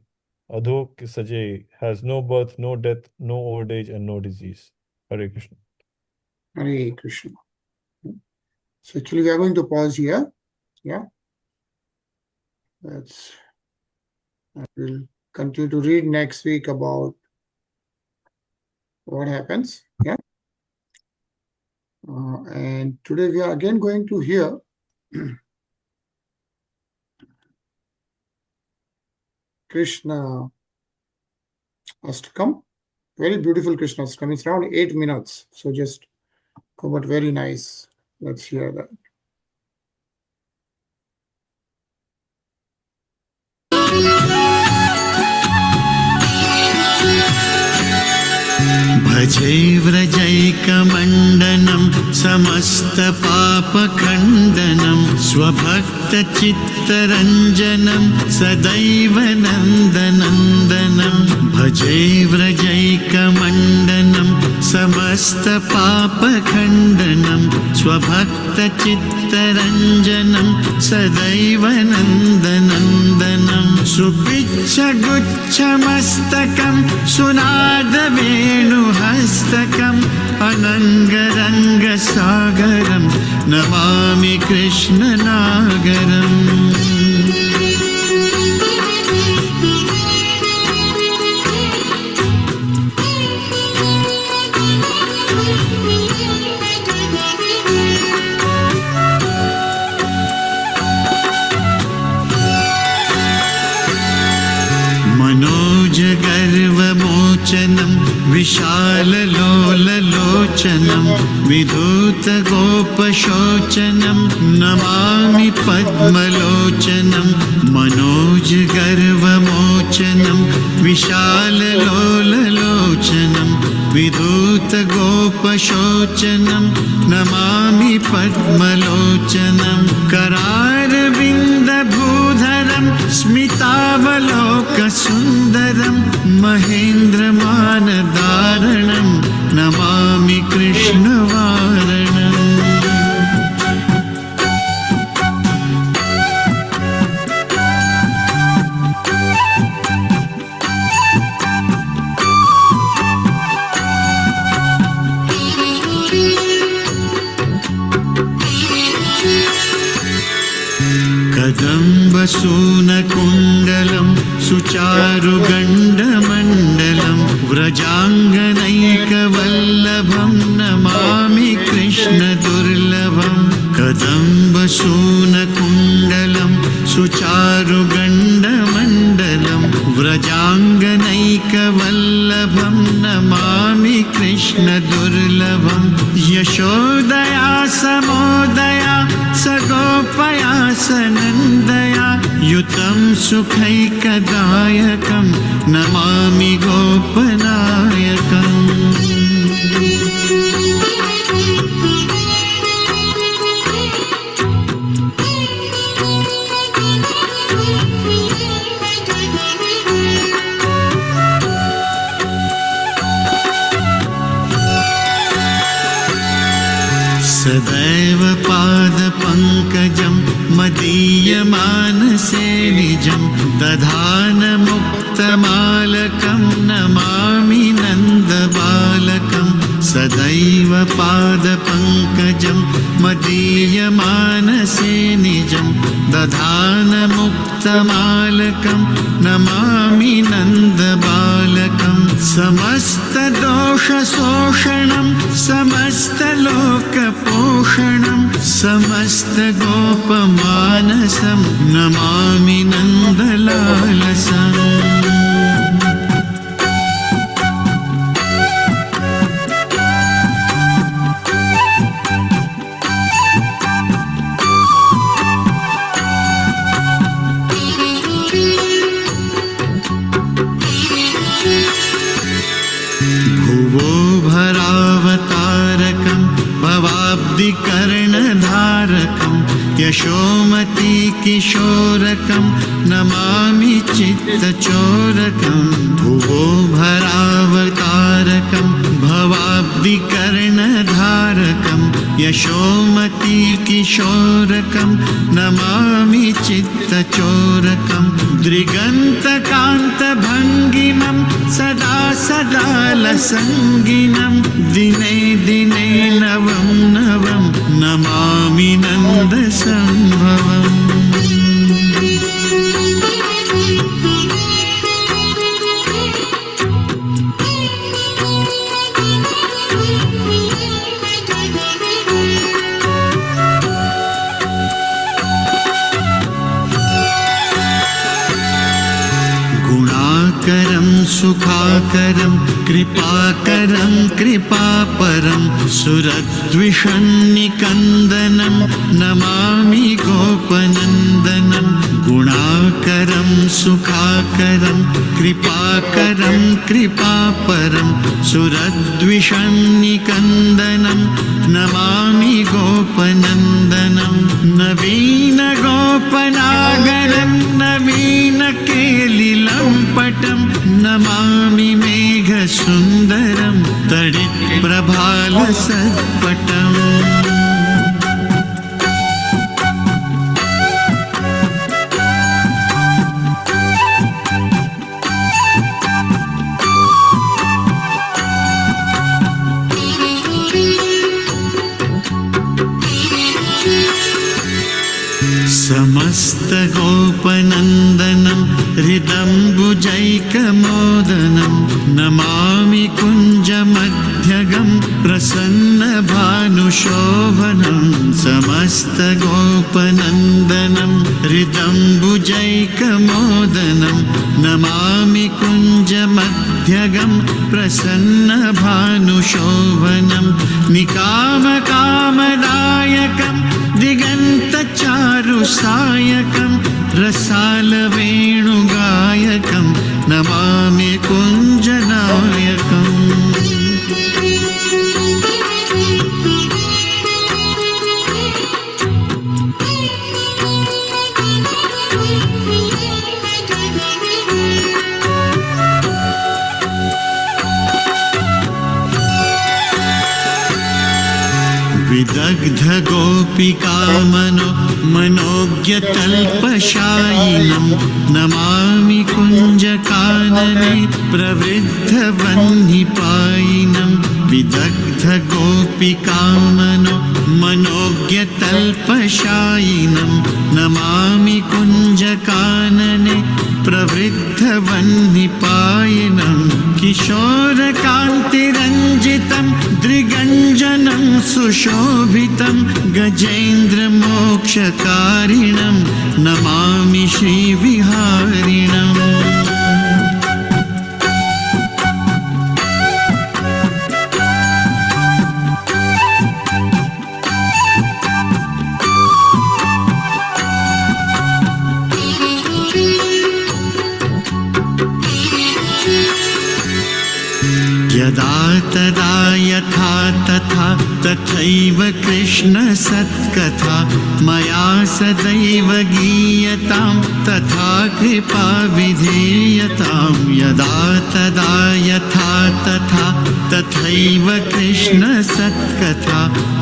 adhok saje, has no birth, no death, no old age, and no disease. Hare Krishna. Hare Krishna. So actually we are going to pause here. Yeah. I will continue to read next week about what happens. Yeah. And today we are again going to hear Krishna Astakam. Very beautiful Krishna Astakam. It's around 8 minutes. So just covered, very nice. Let's hear that. भजे व्रजैकमण्डनं समस्तपापखण्डनं स्वभक्तचित्तरञ्जनं सदैव नन्दनन्दनं भजे व्रजैकमण्डनं समस्तपापखण्डनं स्वभक्तचित्तरञ्जनं सदैव नन्दनन्दनं सुपिच्छगुच्छमस्तकं सुनादवेणुहस्तकम् अनङ्गरङ्गसागरं नमामि कृष्णनागरम् मनोजगर्वमोचनं विशाललोललोचनं विधूतगोपशोचनं नमामि पद्मलोचनं मनोजगर्वमोचनं विशाललोललोचनं विधूतगोपशोचनं नमामि पद्मलोचनं करारविन्दभूधरं स्मितावलोकसुन्दरं महेन्द्रमानदारणं नमामि कृष्णवारणम् कदम्बसूनकुण्डलं सुचारुगण्डमण्डलं व्रजाङ्गनैकवल्लभं नमामि कृष्णदुर्लभं कदम्बसूनकुण्डलं सुचारुगण्डमण्डलं व्रजाङ्गनैकवल्लभं नमामि कृष्णदुर्लभं यशोदया समोदया सगोप क्षोरपयासनन्दया युतं सुखैकदायकं नमामि गोपनायकम् सदैव पादपङ्कजं मदीयमानसे निजं दधानमुक्तमालकं नमामि नन्दबालकं सदैव पादपङ्कजं मदीयमानसे निजं दधानमुक्तमालकं नमामि नन्दबालकं समस्तदोषशोषणं समस्तलोकपोषणं समस्तगोपमानसं नमामि नन्दलालसम् कर्णधारकं यशोमती किशोरकं नमामि चित्तचोरकं भुवो भरावतारकं भवाब्धिकर्णधारकं यशोमती किशोरकं नमामि चित्तचोरकं दृगन्तकान्तभङ्गिमं सदा सदा लसङ्गिनं दिने दिने नवं नवं नमामि नन्दसम्भवम् गुणाकरं सुखाकरं कृपाकरं कृपापरं सुरद्विषन्निकन्दनं नमामि गोपनन्दनं गुणाकरं सुखाकरं कृपाकरं कृपापरं सुरद्विषन्निकन्दनं नमामि गोपनन्दनं नवीनगोपनागरं नवीनकेलिलम्पटं नमामि मेघसुन्दरं तडित्प्रभालसत्पटम् समस्तगोपनन्दनं हृदम्बुजैकमोदनं नमामि कुञ्जमध्यगं प्रसन्नभानुशोभनं समस्तगोपनन्दनं हृदम्बुजैकमोदनं नमामि कुञ्जमध्यगं प्रसन्नभानुशोभनं निकामकामदायकं दिगन्तचारुसायकं रसालवेणुगायकं नमामि कुञ्जनायकम् विदग्धगोपिकामनो मनोज्ञतल्पशायिनं नमामि कुञ्जकानने प्रवृद्धवह्निपायिनं विदग्धगोपिकामनो मनोज्ञतल्पशायिनं नमामि कुञ्जकानने प्रवृद्धवह्निपायिनं किशोरकान्तिरञ्जितं दृगञ्जनं सुशोभितं गजेन्द्रमोक्षकारिणं नमामि श्रीविहारिणम् यदा तदा यथा तथा तथैव कृष्ण सत्कथा मया सदैव गीयतां तथा कृपा विधेयतां यदा तदा यथा तथा तथैव कृष्ण सत्कथा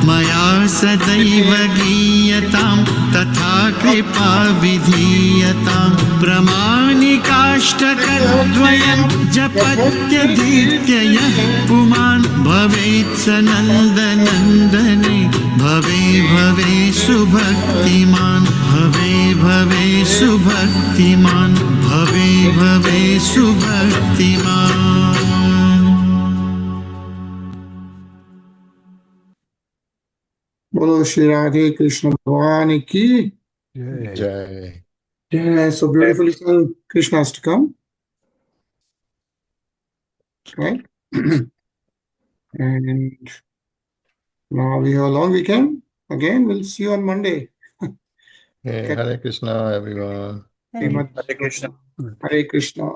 मया सदैव गीयतां तथा कृपा विधीयतां प्रमाणिकाष्टकद्वयं जपत्यधीत्य यः पुमान् भवेत् स नन्दनन्दने भवे भवे सुभक्तिमान् भवे भवे सुभक्तिमान् भवे भवे सुभक्तिमान्। बोलो श्री राधे कृष्ण भगवान की Jai. Jai. जय। So beautifully sung Krishna Ashtakam, right? And now we have a long weekend. Again, we'll see you on Monday. Hey, Hare Krishna, everyone. Hare Srimad Hare Krishna. Hare Krishna.